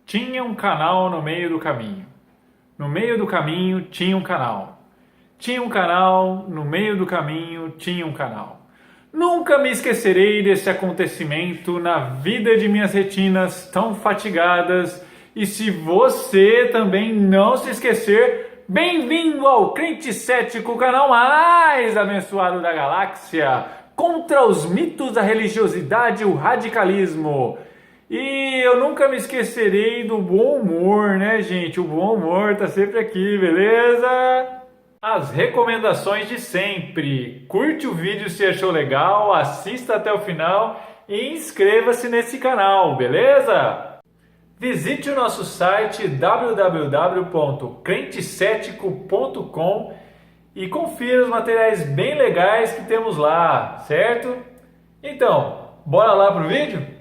Tinha um canal no meio do caminho. No meio do caminho tinha um canal. Tinha um canal, no meio do caminho tinha um canal. Nunca me esquecerei desse acontecimento na vida de minhas retinas tão fatigadas. E se você também não se esquecer, bem-vindo ao Crente Cético, o canal mais abençoado da galáxia, contra os mitos da religiosidade e o radicalismo. E eu nunca me esquecerei do bom humor, né, gente? O bom humor tá sempre aqui, beleza? As recomendações de sempre. Curte o vídeo se achou legal, assista até o final e inscreva-se nesse canal, beleza? Visite o nosso site www.crentecético.com e confira os materiais bem legais que temos lá, certo? Então, bora lá pro vídeo?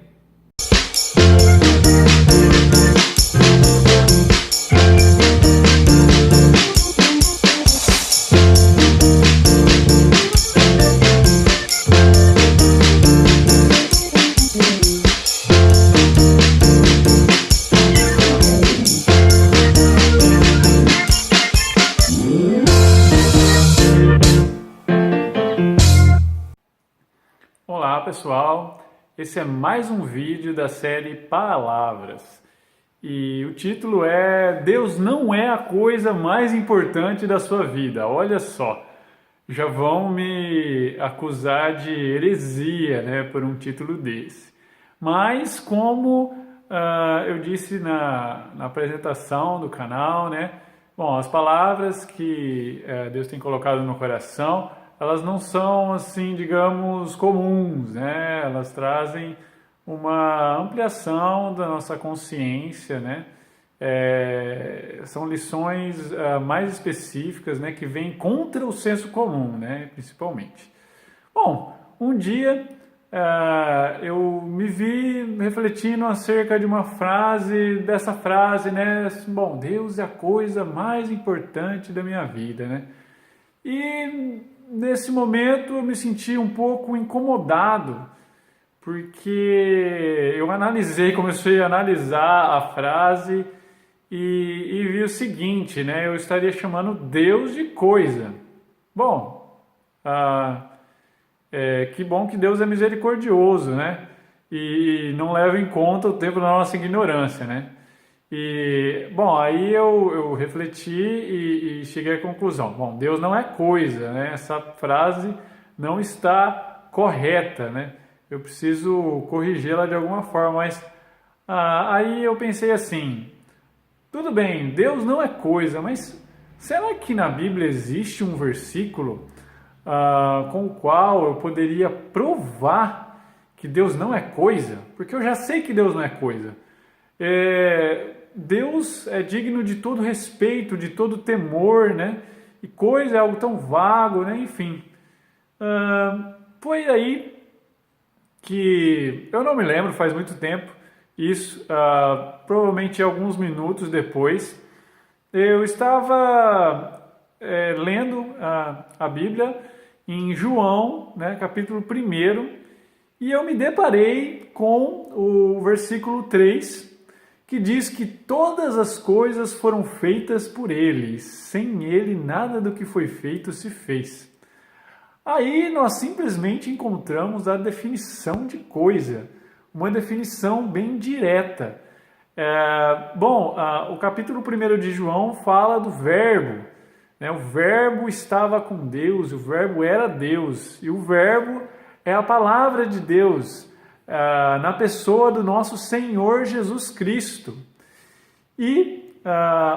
Olá pessoal, esse é mais um vídeo da série Palavras e o título é Deus não é a coisa mais importante da sua vida. Olha só, já vão me acusar de heresia, né, por um título desse. Mas como eu disse na apresentação do canal, né, bom, as palavras que Deus tem colocado no coração, elas não são, assim, digamos, comuns, né? Elas trazem uma ampliação da nossa consciência, né? São lições mais específicas, né? Que vêm contra o senso comum, né? Principalmente. Bom, um dia eu me vi refletindo acerca de uma frase, dessa frase, né? Bom, Deus é a coisa mais importante da minha vida, né? E nesse momento eu me senti um pouco incomodado, porque eu comecei a analisar a frase e vi o seguinte, né? Eu estaria chamando Deus de coisa. Bom, que bom que Deus é misericordioso, né? E não leva em conta o tempo da nossa ignorância, né? E, bom, aí eu refleti e cheguei à conclusão. Bom, Deus não é coisa, né? Essa frase não está correta, né? Eu preciso corrigi-la de alguma forma, mas aí eu pensei assim, tudo bem, Deus não é coisa, mas será que na Bíblia existe um versículo com o qual eu poderia provar que Deus não é coisa? Porque eu já sei que Deus não é coisa. Deus é digno de todo respeito, de todo temor, né? E coisa é algo tão vago, né? Enfim. Foi aí que eu não me lembro, faz muito tempo, isso, provavelmente alguns minutos depois, eu estava lendo a Bíblia em João, né, capítulo 1, e eu me deparei com o versículo 3, que diz que todas as coisas foram feitas por Ele, sem Ele nada do que foi feito se fez. Aí nós simplesmente encontramos a definição de coisa, uma definição bem direta. O capítulo 1 de João fala do Verbo, né? O Verbo estava com Deus, o Verbo era Deus, e o Verbo é a palavra de Deus, na pessoa do nosso Senhor Jesus Cristo. E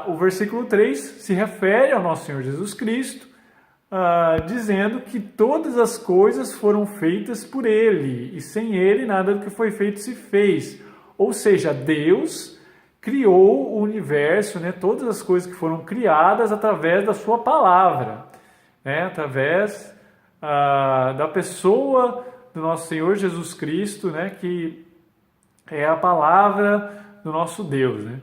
o versículo 3 se refere ao nosso Senhor Jesus Cristo, dizendo que todas as coisas foram feitas por Ele, e sem Ele nada do que foi feito se fez. Ou seja, Deus criou o universo, né, todas as coisas que foram criadas através da sua palavra, né, através da pessoa do nosso Senhor Jesus Cristo, né, que é a palavra do nosso Deus, né?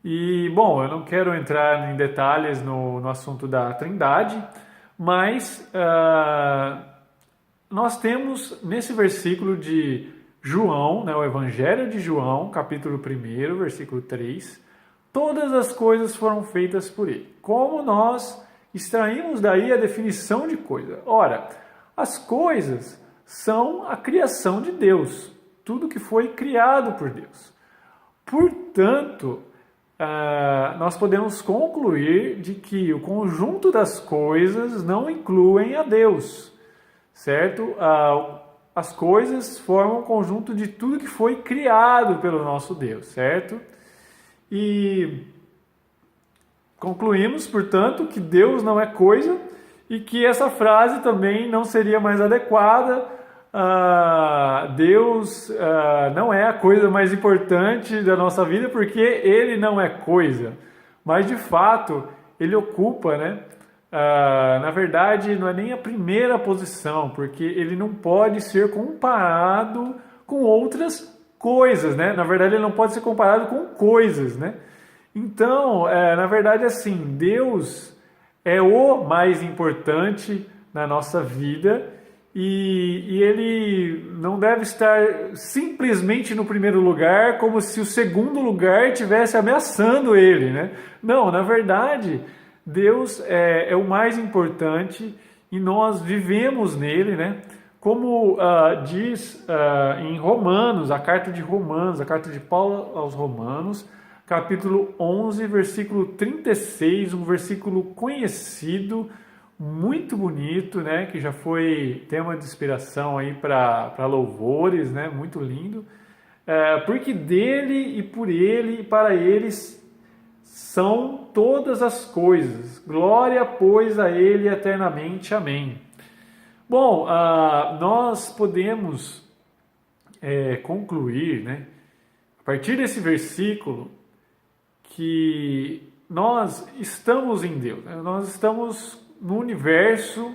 E, bom, eu não quero entrar em detalhes no assunto da Trindade, mas nós temos nesse versículo de João, né, o Evangelho de João, capítulo 1, versículo 3, todas as coisas foram feitas por ele. Como nós extraímos daí a definição de coisa? Ora, as coisas são a criação de Deus, tudo que foi criado por Deus. Portanto, nós podemos concluir de que o conjunto das coisas não incluem a Deus, certo? As coisas formam o conjunto de tudo que foi criado pelo nosso Deus, certo? E concluímos, portanto, que Deus não é coisa e que essa frase também não seria mais adequada. Deus não é a coisa mais importante da nossa vida porque Ele não é coisa, mas de fato Ele ocupa, né? Na verdade, não é nem a primeira posição, porque Ele não pode ser comparado com outras coisas, né? Na verdade, Ele não pode ser comparado com coisas, né? Então, na verdade, assim, Deus é o mais importante na nossa vida e Ele não deve estar simplesmente no primeiro lugar como se o segundo lugar estivesse ameaçando Ele, né? Não, na verdade, Deus é o mais importante e nós vivemos nele, né? Como diz em Romanos, a carta de Paulo aos Romanos, capítulo 11, versículo 36, um versículo conhecido, muito bonito, né? Que já foi tema de inspiração aí para louvores, né? Muito lindo. Porque dele e por ele e para eles são todas as coisas. Glória, pois, a ele eternamente. Amém. Bom, nós podemos concluir, né, a partir desse versículo, que nós estamos em Deus, né? Nós estamos no universo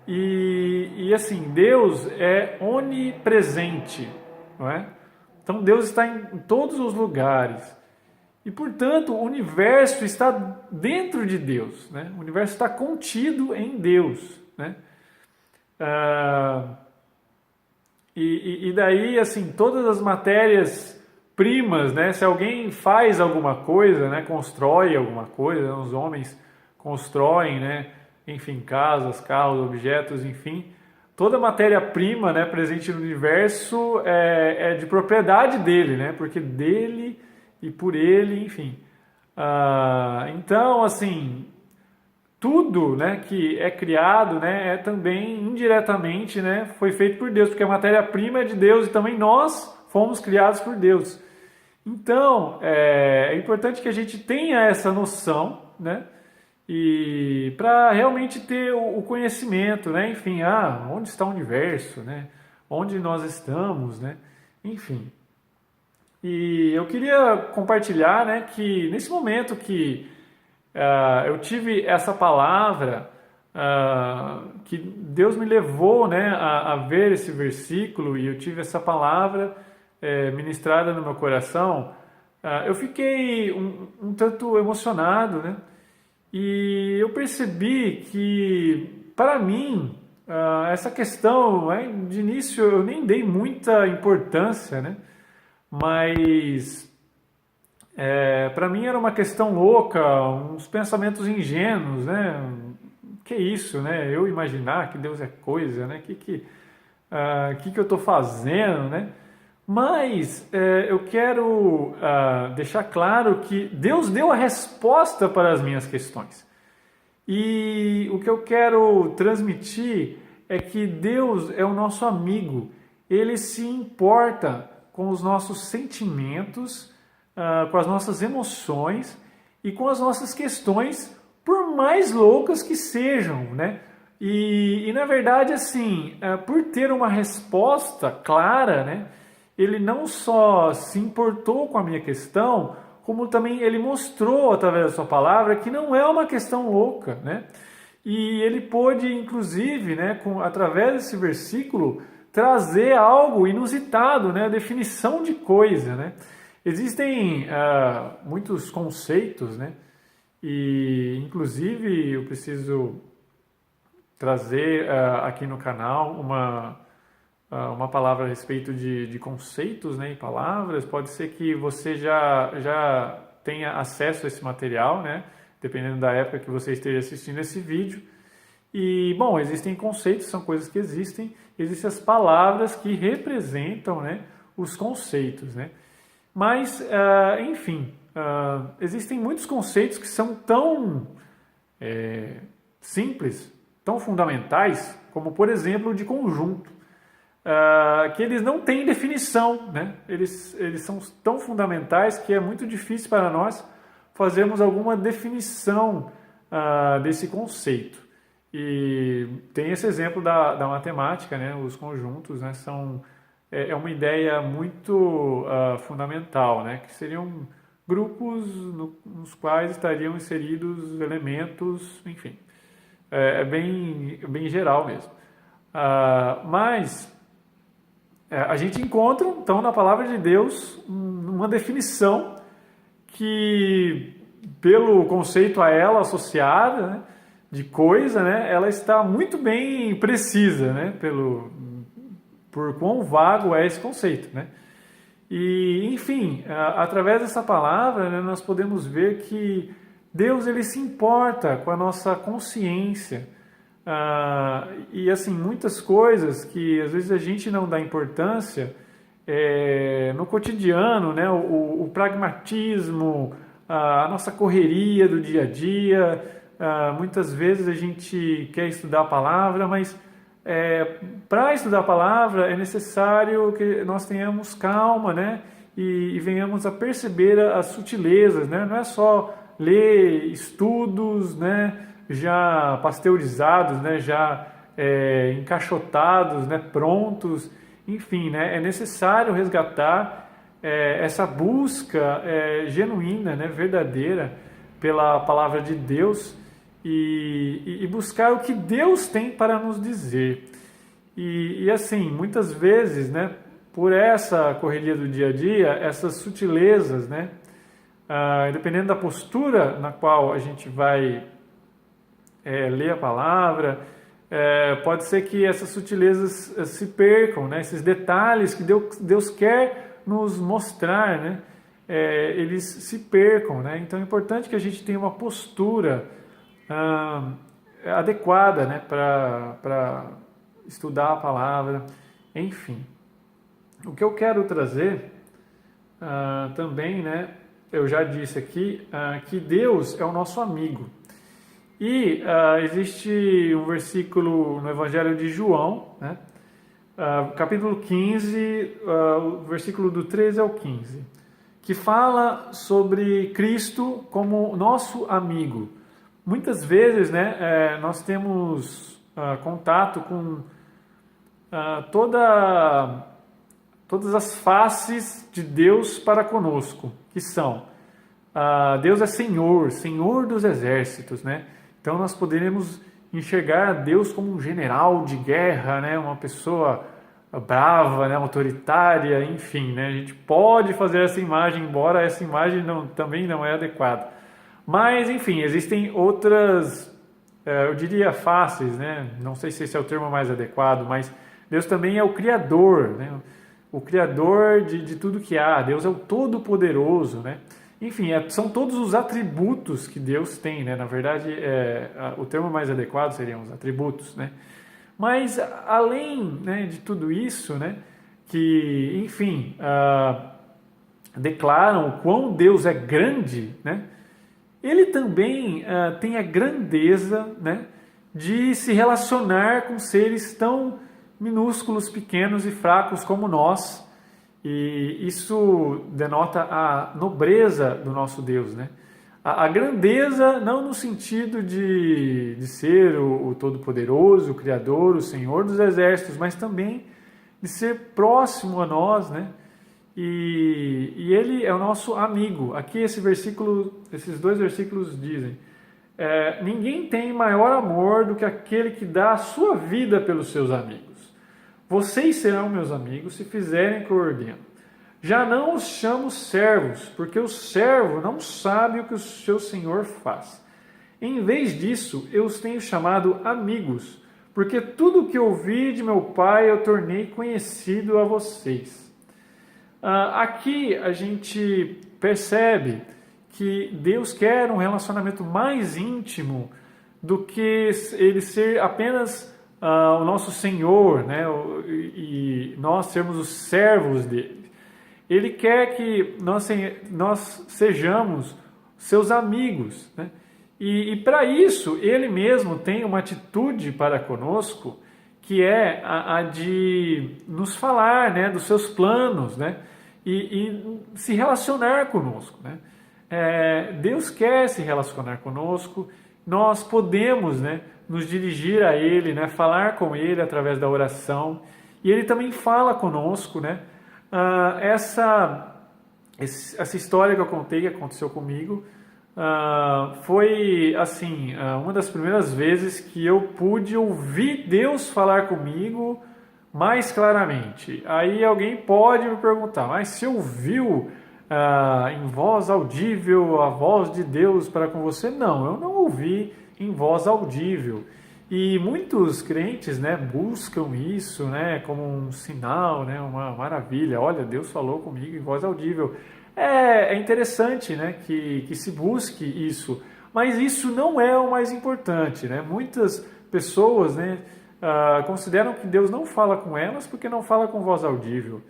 e assim, Deus é onipresente, não é? Então Deus está em todos os lugares e, portanto, o universo está dentro de Deus, né? O universo está contido em Deus, né? E daí, assim, todas as matérias primas, né? Se alguém faz alguma coisa, né? Constrói alguma coisa, os homens constroem, né? Enfim, casas, carros, objetos, enfim. Toda matéria-prima, né, presente no universo é de propriedade dele, né? Porque dele e por ele, enfim. Então, assim, tudo, né, que é criado, né, é também indiretamente, né, foi feito por Deus, porque a matéria-prima é de Deus e também nós fomos criados por Deus. Então, é importante que a gente tenha essa noção, né, e para realmente ter o conhecimento, né, enfim, onde está o universo, né, onde nós estamos, né, enfim. E eu queria compartilhar, né, que nesse momento que eu tive essa palavra, que Deus me levou, né, a ver esse versículo e eu tive essa palavra ministrada no meu coração, eu fiquei um tanto emocionado, né, e eu percebi que, para mim, essa questão, de início eu nem dei muita importância, né, mas para mim era uma questão louca, uns pensamentos ingênuos, né? Que isso, né? Eu imaginar que Deus é coisa, né? Que eu estou fazendo, né? Mas eu quero deixar claro que Deus deu a resposta para as minhas questões. E o que eu quero transmitir é que Deus é o nosso amigo. Ele se importa com os nossos sentimentos, com as nossas emoções e com as nossas questões, por mais loucas que sejam, né? E na verdade, assim, por ter uma resposta clara, né? Ele não só se importou com a minha questão, como também ele mostrou através da sua palavra que não é uma questão louca, né? E ele pôde, inclusive, né, através desse versículo, trazer algo inusitado, né? A definição de coisa, né? Existem muitos conceitos, né? E, inclusive, eu preciso trazer aqui no canal uma palavra a respeito de conceitos, né, e palavras. Pode ser que você já tenha acesso a esse material, né, dependendo da época que você esteja assistindo esse vídeo. E, bom, existem conceitos, são coisas que existem as palavras que representam, né, os conceitos, né. Mas, enfim, existem muitos conceitos que são tão simples, tão fundamentais, como, por exemplo, o de conjunto, que eles não têm definição, né? Eles são tão fundamentais que é muito difícil para nós fazermos alguma definição desse conceito. E tem esse exemplo da matemática, né? Os conjuntos, né, é uma ideia muito fundamental, né? Que seriam grupos nos quais estariam inseridos elementos, enfim, é bem geral mesmo. Mas a gente encontra, então, na palavra de Deus, uma definição que, pelo conceito a ela associada, né, de coisa, né, ela está muito bem precisa, né, por quão vago é esse conceito, né? E, enfim, através dessa palavra, né, nós podemos ver que Deus, ele se importa com a nossa consciência. E, assim, muitas coisas que às vezes a gente não dá importância no cotidiano, né, o pragmatismo, a nossa correria do dia a dia. Muitas vezes a gente quer estudar a palavra, mas para estudar a palavra é necessário que nós tenhamos calma, né, e venhamos a perceber as sutilezas, né? Não é só ler estudos, né, já pasteurizados, né, já encaixotados, né, prontos, enfim, né, é necessário resgatar essa busca genuína, né, verdadeira pela palavra de Deus e buscar o que Deus tem para nos dizer. E assim, muitas vezes, né, por essa correria do dia a dia, essas sutilezas, né, dependendo da postura na qual a gente vai ler a palavra, pode ser que essas sutilezas se percam, né? Esses detalhes que Deus quer nos mostrar, né? Eles se percam, né? Então é importante que a gente tenha uma postura adequada, né? Para estudar a palavra, enfim. O que eu quero trazer também, né? Eu já disse aqui que Deus é o nosso amigo. E existe um versículo no Evangelho de João, né? Capítulo 15, o versículo do 13 ao 15, que fala sobre Cristo como nosso amigo. Muitas vezes, né, nós temos contato com todas as faces de Deus para conosco, que são Deus é Senhor, Senhor dos exércitos, né? Então nós poderemos enxergar Deus como um general de guerra, né? Uma pessoa brava, né? Autoritária, enfim, né? A gente pode fazer essa imagem, embora essa imagem também não é adequada. Mas, enfim, existem outras, eu diria, faces, né? Não sei se esse é o termo mais adequado, mas Deus também é o Criador, né? O Criador de tudo que há. Deus é o Todo-Poderoso, né? Enfim, são todos os atributos que Deus tem, né? Na verdade, o termo mais adequado seriam os atributos, né? Mas, além, né, de tudo isso, né, que, enfim, declaram o quão Deus é grande, né? Ele também tem a grandeza, né, de se relacionar com seres tão minúsculos, pequenos e fracos como nós. E isso denota a nobreza do nosso Deus, né? A grandeza não no sentido de ser o Todo-Poderoso, o Criador, o Senhor dos Exércitos, mas também de ser próximo a nós, né? E Ele é o nosso amigo. Aqui esses dois versículos dizem: ninguém tem maior amor do que aquele que dá a sua vida pelos seus amigos. Vocês serão meus amigos se fizerem o que eu ordeno. Já não os chamo servos, porque o servo não sabe o que o seu senhor faz. Em vez disso, eu os tenho chamado amigos, porque tudo o que ouvi de meu Pai eu tornei conhecido a vocês. Aqui a gente percebe que Deus quer um relacionamento mais íntimo do que ele ser apenas o nosso Senhor, né? E nós sermos os servos dele. Ele quer que nós sejamos seus amigos, né? E para isso, ele mesmo tem uma atitude para conosco, que é a de nos falar, né, dos seus planos, né? E se relacionar conosco, né? Deus quer se relacionar conosco, nós podemos, né, nos dirigir a Ele, né, falar com Ele através da oração, e Ele também fala conosco, né? Essa história que eu contei, que aconteceu comigo, foi assim, uma das primeiras vezes que eu pude ouvir Deus falar comigo mais claramente. Aí alguém pode me perguntar, mas você ouviu em voz audível a voz de Deus para com você? Não, eu não ouvi em voz audível. E muitos crentes, né, buscam isso, né, como um sinal, né, uma maravilha. Olha, Deus falou comigo em voz audível. É interessante, né, que se busque isso, mas isso não é o mais importante, né? Muitas pessoas, né, consideram que Deus não fala com elas porque não fala com voz audível.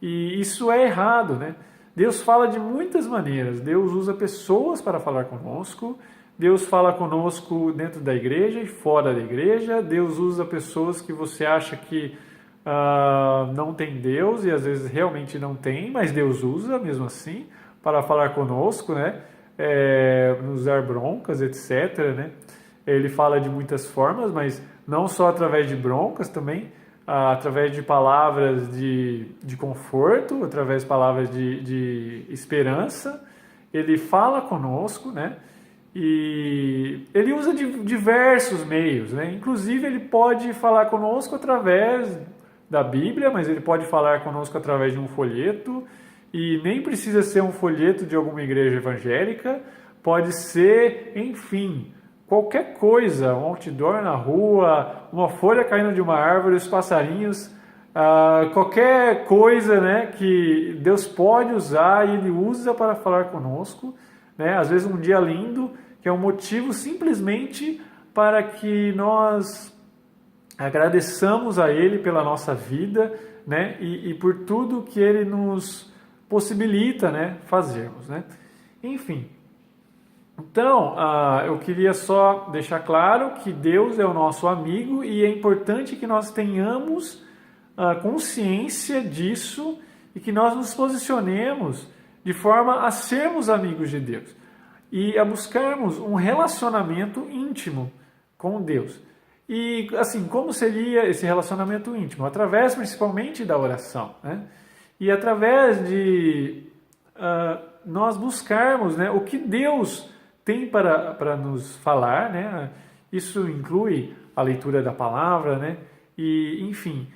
E isso é errado, né? Deus fala de muitas maneiras. Deus usa pessoas para falar conosco. Deus fala conosco dentro da igreja e fora da igreja. Deus usa pessoas que você acha que não tem Deus, e às vezes realmente não tem, mas Deus usa mesmo assim para falar conosco, né? Nos dar broncas, etc., né? Ele fala de muitas formas, mas não só através de broncas, também através de palavras de conforto, através de palavras de esperança. Ele fala conosco, né? E ele usa diversos meios, né? Inclusive ele pode falar conosco através da Bíblia, mas ele pode falar conosco através de um folheto, e nem precisa ser um folheto de alguma igreja evangélica, pode ser, enfim, qualquer coisa, um outdoor na rua, uma folha caindo de uma árvore, os passarinhos, qualquer coisa, né, que Deus pode usar, e Ele usa para falar conosco, né? Às vezes um dia lindo, que é um motivo simplesmente para que nós agradeçamos a Ele pela nossa vida, né? E por tudo que Ele nos possibilita, né, fazermos, né? Enfim, então eu queria só deixar claro que Deus é o nosso amigo, e é importante que nós tenhamos consciência disso e que nós nos posicionemos de forma a sermos amigos de Deus e a buscarmos um relacionamento íntimo com Deus. E assim, como seria esse relacionamento íntimo? Através principalmente da oração, né? E através de nós buscarmos, né, o que Deus tem para nos falar, né? Isso inclui a leitura da palavra, né? E, enfim,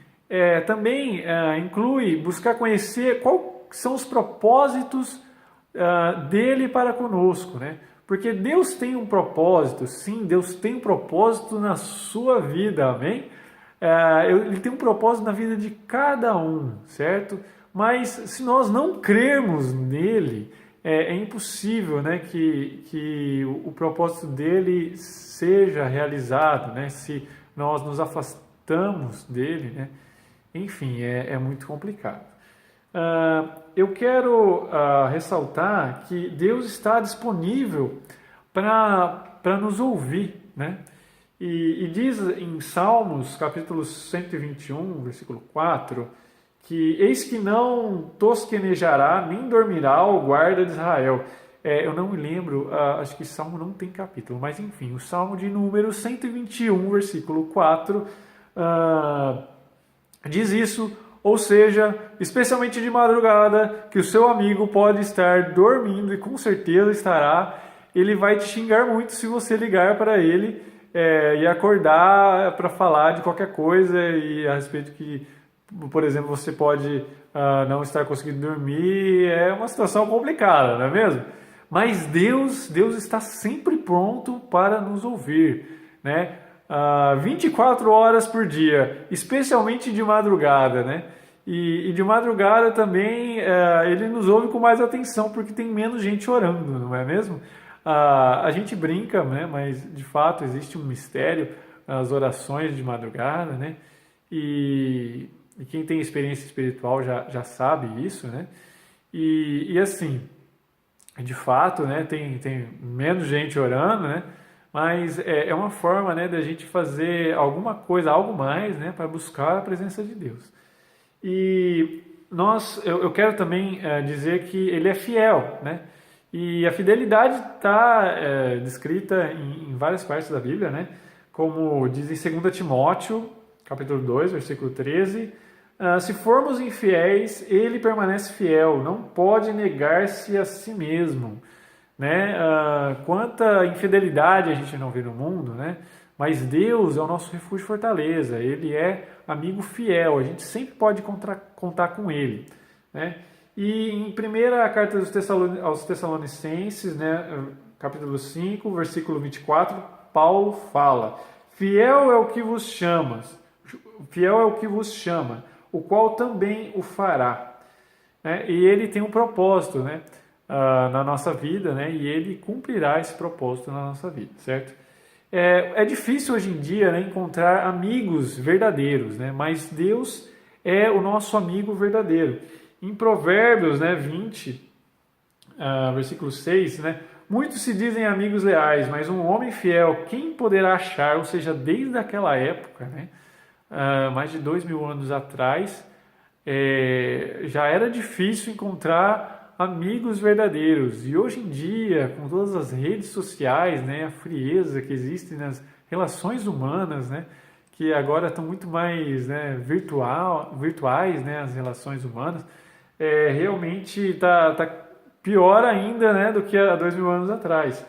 também inclui buscar conhecer quais são os propósitos dele para conosco, né? Porque Deus tem um propósito, sim, Deus tem um propósito na sua vida, amém? Ele tem um propósito na vida de cada um, certo? Mas se nós não crermos nele, é impossível, né, que o propósito dele seja realizado, né? Se nós nos afastamos dele, né? Enfim, é muito complicado. Eu quero ressaltar que Deus está disponível para nos ouvir, né? E diz em Salmos, capítulo 121, versículo 4, que eis que não tosquenejará, nem dormirá o guarda de Israel. Eu não me lembro, acho que Salmo não tem capítulo, mas enfim, o Salmo de número 121, versículo 4, diz isso. Ou seja, especialmente de madrugada, que o seu amigo pode estar dormindo, e com certeza estará. Ele vai te xingar muito se você ligar para ele e acordar para falar de qualquer coisa, e a respeito que, por exemplo, você pode não estar conseguindo dormir. É uma situação complicada, não é mesmo? Mas Deus está sempre pronto para nos ouvir, né? 24 horas por dia, especialmente de madrugada, né? E de madrugada também ele nos ouve com mais atenção porque tem menos gente orando, não é mesmo? A gente brinca, né? Mas de fato existe um mistério nas orações de madrugada, né? E quem tem experiência espiritual já sabe isso, né? E assim, de fato, né? Tem menos gente orando, né? Mas é uma forma, né, da gente fazer alguma coisa, algo mais, né, para buscar a presença de Deus. E eu quero também dizer que ele é fiel, né? E a fidelidade está descrita em várias partes da Bíblia, né? Como diz em 2 Timóteo, capítulo 2, versículo 13, se formos infiéis, ele permanece fiel, não pode negar-se a si mesmo, né? Quanta infidelidade a gente não vê no mundo, né? Mas Deus é o nosso refúgio e fortaleza, Ele é amigo fiel, a gente sempre pode contar com Ele, né? E em primeira carta aos Tessalonicenses, né, capítulo 5, versículo 24, Paulo fala: fiel é o que vos chama, o qual também o fará. Né? E ele tem um propósito, né, na nossa vida, né, e ele cumprirá esse propósito na nossa vida, certo? É difícil hoje em dia, né, encontrar amigos verdadeiros, né, mas Deus é o nosso amigo verdadeiro. Em Provérbios, né, 20, versículo 6, né, muitos se dizem amigos leais, mas um homem fiel, quem poderá achar? Ou seja, desde aquela época, né, mais de 2000 anos atrás, já era difícil encontrar amigos verdadeiros. E hoje em dia, com todas as redes sociais, né, a frieza que existe nas relações humanas, né, que agora estão muito mais, né, virtuais, né, as relações humanas, realmente tá pior ainda, né, do que há 2000 anos atrás.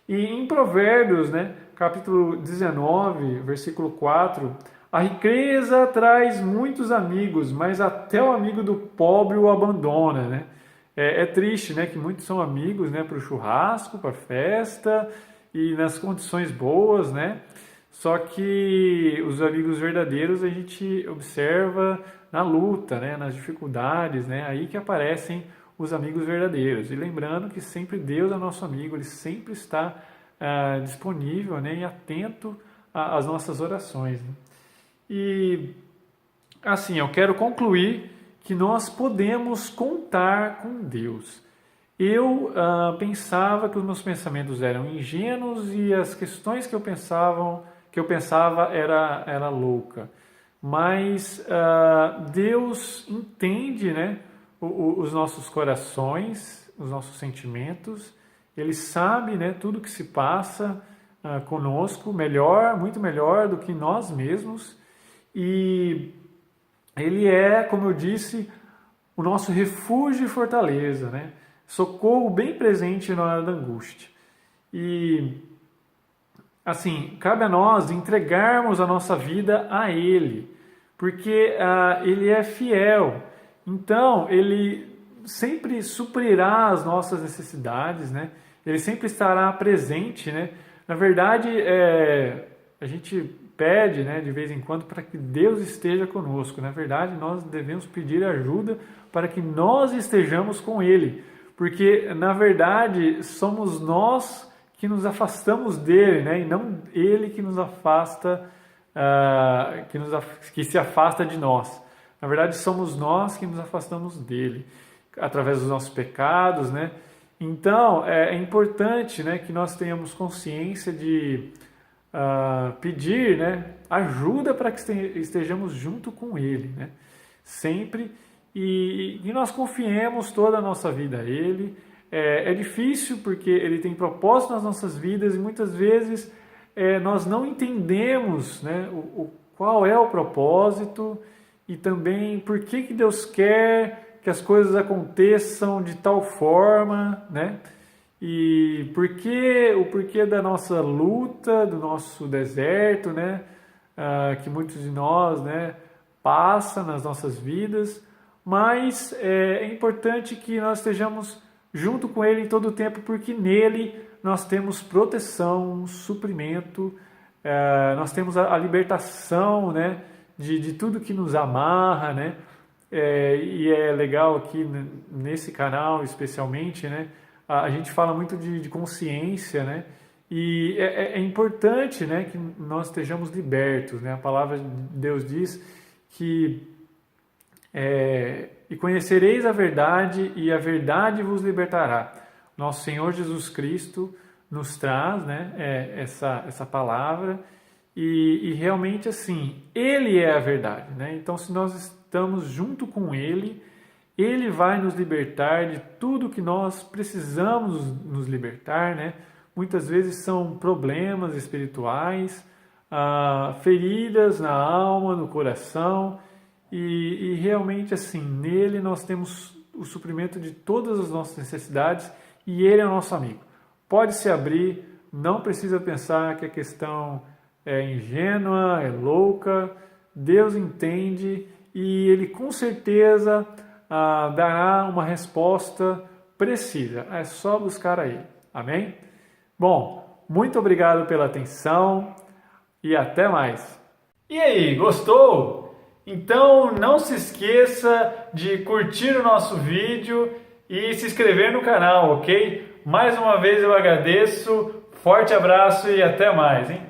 E em Provérbios, né, capítulo 19, versículo 4, a riqueza traz muitos amigos, mas até o amigo do pobre o abandona, né? É triste, né, que muitos são amigos, né, para o churrasco, para a festa e nas condições boas, né? Só que os amigos verdadeiros a gente observa na luta, né, nas dificuldades, né? Aí que aparecem os amigos verdadeiros. E lembrando que sempre Deus é nosso amigo, Ele sempre está disponível, né, e atento às nossas orações, né? E assim, eu quero concluir que nós podemos contar com Deus. Eu pensava que os meus pensamentos eram ingênuos e as questões que eu pensava era louca. Mas Deus entende, né, os nossos corações, os nossos sentimentos. Ele sabe, né, tudo que se passa conosco, muito melhor do que nós mesmos. E Ele é, como eu disse, o nosso refúgio e fortaleza, né? Socorro bem presente na hora da angústia. E, assim, cabe a nós entregarmos a nossa vida a Ele, porque Ele é fiel. Então, Ele sempre suprirá as nossas necessidades, né? Ele sempre estará presente, né? Na verdade, a gente pede, né, de vez em quando para que Deus esteja conosco. Na verdade, nós devemos pedir ajuda para que nós estejamos com Ele, porque na verdade somos nós que nos afastamos dele, né, e não Ele que nos afasta, que se afasta de nós. Na verdade, somos nós que nos afastamos dele através dos nossos pecados, né? Então é importante, né, que nós tenhamos consciência de pedir, né, ajuda para que estejamos junto com Ele, né, sempre, e nós confiemos toda a nossa vida a Ele. É difícil porque Ele tem propósito nas nossas vidas e muitas vezes nós não entendemos, né, qual é o propósito e também por que Deus quer que as coisas aconteçam de tal forma, né? E o porquê da nossa luta, do nosso deserto, né? Que muitos de nós, né, passa nas nossas vidas, mas é importante que nós estejamos junto com Ele em todo o tempo, porque nele nós temos proteção, suprimento, nós temos a libertação, né, de tudo que nos amarra, né? E é legal aqui nesse canal especialmente, né? A gente fala muito de consciência, né? E é importante, né, que nós estejamos libertos, né? A palavra de Deus diz que e conhecereis a verdade e a verdade vos libertará. Nosso Senhor Jesus Cristo nos traz, né, essa palavra e realmente assim, Ele é a verdade, né? Então se nós estamos junto com Ele, Ele vai nos libertar de tudo que nós precisamos nos libertar, né? Muitas vezes são problemas espirituais, feridas na alma, no coração, e realmente assim, nele nós temos o suprimento de todas as nossas necessidades e Ele é o nosso amigo. Pode se abrir, não precisa pensar que a questão é ingênua, é louca, Deus entende e Ele com certeza dará uma resposta precisa, é só buscar a Ele, amém? Bom, muito obrigado pela atenção e até mais. E aí, gostou? Então não se esqueça de curtir o nosso vídeo e se inscrever no canal, ok? Mais uma vez eu agradeço, forte abraço e até mais, hein?